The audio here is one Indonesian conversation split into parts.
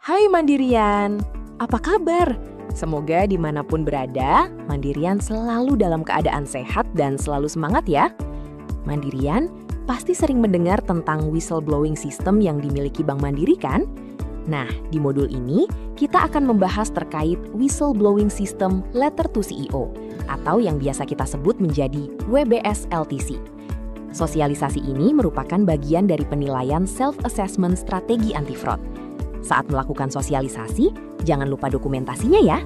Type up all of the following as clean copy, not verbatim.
Hai Mandirian, apa kabar? Semoga dimanapun berada, Mandirian selalu dalam keadaan sehat dan selalu semangat ya. Mandirian pasti sering mendengar tentang whistleblowing system yang dimiliki Bank Mandiri kan? Nah, di modul ini kita akan membahas terkait whistleblowing system letter to CEO atau yang biasa kita sebut menjadi WBS LTC. Sosialisasi ini merupakan bagian dari penilaian self-assessment strategi anti-fraud. Saat melakukan sosialisasi, jangan lupa dokumentasinya ya.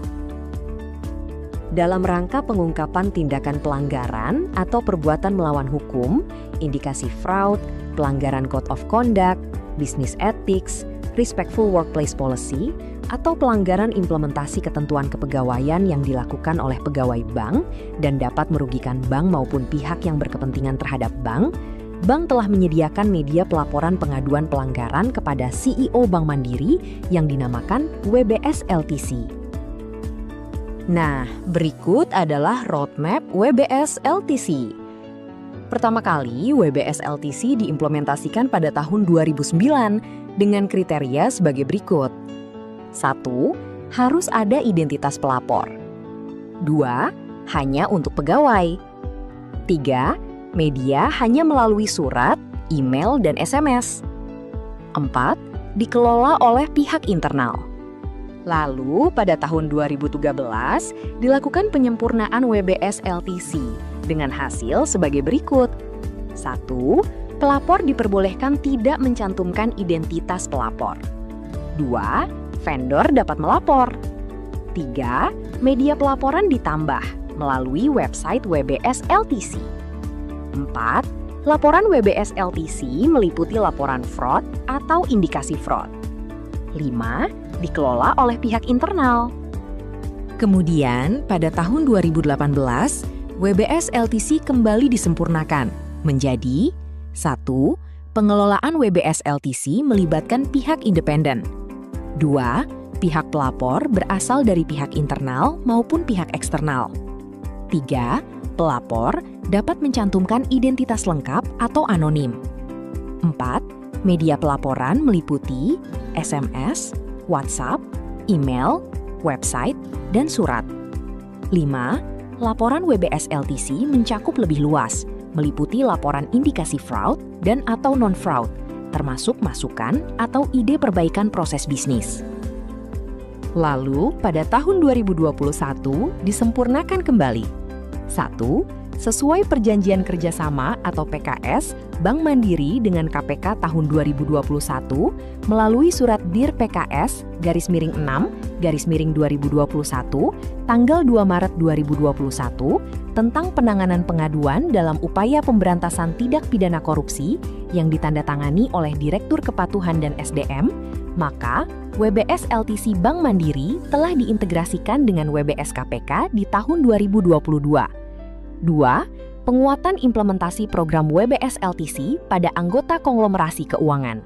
Dalam rangka pengungkapan tindakan pelanggaran atau perbuatan melawan hukum, indikasi fraud, pelanggaran code of conduct, business ethics, respectful workplace policy, atau pelanggaran implementasi ketentuan kepegawaian yang dilakukan oleh pegawai bank dan dapat merugikan bank maupun pihak yang berkepentingan terhadap bank, Bank telah menyediakan media pelaporan pengaduan pelanggaran kepada CEO Bank Mandiri yang dinamakan WBS LTC. Nah, berikut adalah roadmap WBS LTC. Pertama kali, WBS LTC diimplementasikan pada tahun 2009 dengan kriteria sebagai berikut. 1. Harus ada identitas pelapor. 2. Hanya untuk pegawai. 3. Media hanya melalui surat, email, dan SMS. 4. Dikelola oleh pihak internal. Lalu, pada tahun 2013, dilakukan penyempurnaan WBS LTC dengan hasil sebagai berikut. 1. Pelapor diperbolehkan tidak mencantumkan identitas pelapor. 2. Vendor dapat melapor. 3. Media pelaporan ditambah melalui website WBS LTC. 4. Laporan WBS LTC meliputi laporan fraud atau indikasi fraud. 5. Dikelola oleh pihak internal. Kemudian, pada tahun 2018, WBS LTC kembali disempurnakan menjadi 1. Pengelolaan WBS LTC melibatkan pihak independen. 2. Pihak pelapor berasal dari pihak internal maupun pihak eksternal. 3. Pelapor dapat mencantumkan identitas lengkap atau anonim. 4. Media pelaporan meliputi SMS, WhatsApp, email, website, dan surat. 5. Laporan WBS LTC mencakup lebih luas, meliputi laporan indikasi fraud dan atau non-fraud, termasuk masukan atau ide perbaikan proses bisnis. Lalu, pada tahun 2021 disempurnakan kembali. 1. Sesuai perjanjian kerjasama atau PKS Bank Mandiri dengan KPK tahun 2021 melalui surat Dir PKS /6/2021 tanggal 2 Maret 2021 tentang penanganan pengaduan dalam upaya pemberantasan tindak pidana korupsi yang ditandatangani oleh Direktur Kepatuhan dan SDM, maka WBS LTC Bank Mandiri telah diintegrasikan dengan WBS KPK di tahun 2022. 2. Penguatan implementasi program WBS LTC pada anggota konglomerasi keuangan.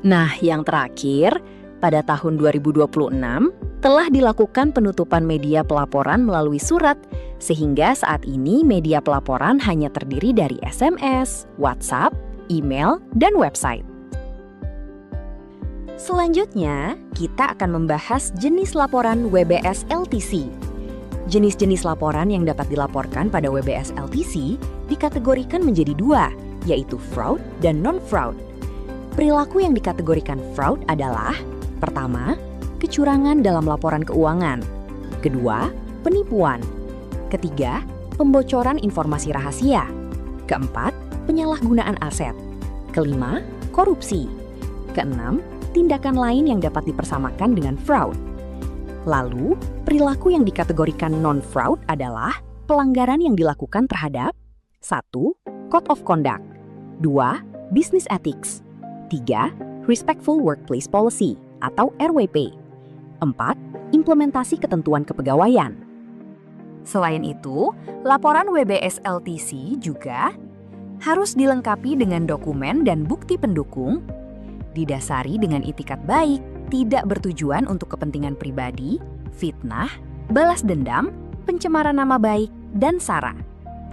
Nah, yang terakhir, pada tahun 2026 telah dilakukan penutupan media pelaporan melalui surat, sehingga saat ini media pelaporan hanya terdiri dari SMS, WhatsApp, email, dan website. Selanjutnya, kita akan membahas jenis laporan WBS LTC. Jenis-jenis laporan yang dapat dilaporkan pada WBS LTC dikategorikan menjadi dua, yaitu fraud dan non-fraud. Perilaku yang dikategorikan fraud adalah: pertama, kecurangan dalam laporan keuangan. Kedua, penipuan. Ketiga, pembocoran informasi rahasia. Keempat, penyalahgunaan aset. Kelima, korupsi. Keenam, tindakan lain yang dapat dipersamakan dengan fraud. Lalu, perilaku yang dikategorikan non-fraud adalah pelanggaran yang dilakukan terhadap 1. Code of Conduct. 2. Business Ethics. 3. Respectful Workplace Policy atau RWP. 4. Implementasi ketentuan kepegawaian. Selain itu, laporan WBS LTC juga harus dilengkapi dengan dokumen dan bukti pendukung, didasari dengan itikat baik, tidak bertujuan untuk kepentingan pribadi, fitnah, balas dendam, pencemaran nama baik, dan sara,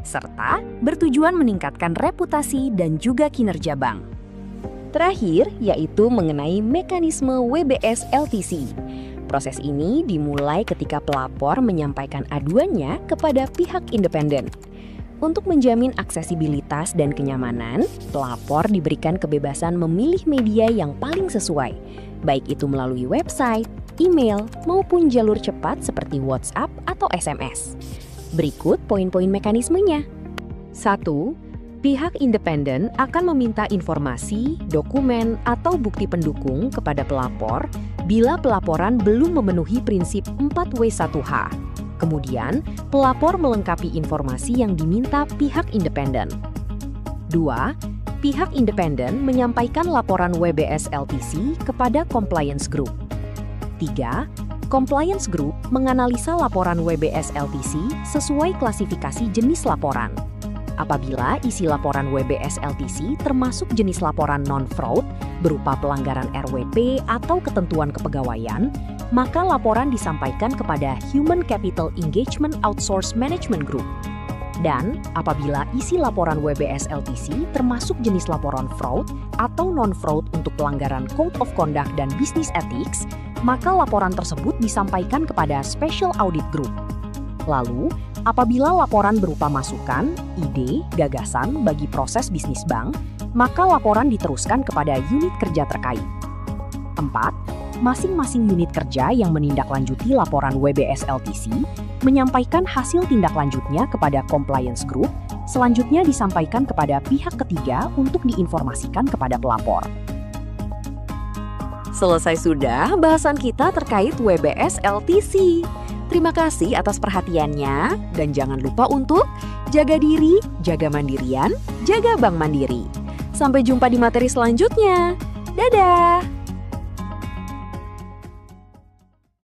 serta bertujuan meningkatkan reputasi dan juga kinerja bank. Terakhir, yaitu mengenai mekanisme WBS LTC. Proses ini dimulai ketika pelapor menyampaikan aduannya kepada pihak independen. Untuk menjamin aksesibilitas dan kenyamanan, pelapor diberikan kebebasan memilih media yang paling sesuai, baik itu melalui website, email, maupun jalur cepat seperti WhatsApp atau SMS. Berikut poin-poin mekanismenya. 1. Pihak independen akan meminta informasi, dokumen, atau bukti pendukung kepada pelapor bila pelaporan belum memenuhi prinsip 4W1H. Kemudian, pelapor melengkapi informasi yang diminta pihak independen. 2. Pihak independen menyampaikan laporan WBS LTC kepada Compliance Group. 3. Compliance Group menganalisa laporan WBS LTC sesuai klasifikasi jenis laporan. Apabila isi laporan WBS LTC termasuk jenis laporan non-fraud berupa pelanggaran RWP atau ketentuan kepegawaian, maka laporan disampaikan kepada Human Capital Engagement Outsource Management Group. Dan apabila isi laporan WBS LTC termasuk jenis laporan fraud atau non-fraud untuk pelanggaran Code of Conduct dan Business Ethics, maka laporan tersebut disampaikan kepada Special Audit Group. Lalu, apabila laporan berupa masukan, ide, gagasan bagi proses bisnis bank, maka laporan diteruskan kepada unit kerja terkait. 4. Masing-masing unit kerja yang menindaklanjuti laporan WBS LTC menyampaikan hasil tindak lanjutnya kepada Compliance Group, selanjutnya disampaikan kepada pihak ketiga untuk diinformasikan kepada pelapor. Selesai sudah bahasan kita terkait WBS LTC. Terima kasih atas perhatiannya, dan jangan lupa untuk jaga diri, jaga mandirian, jaga Bank Mandiri. Sampai jumpa di materi selanjutnya. Dadah!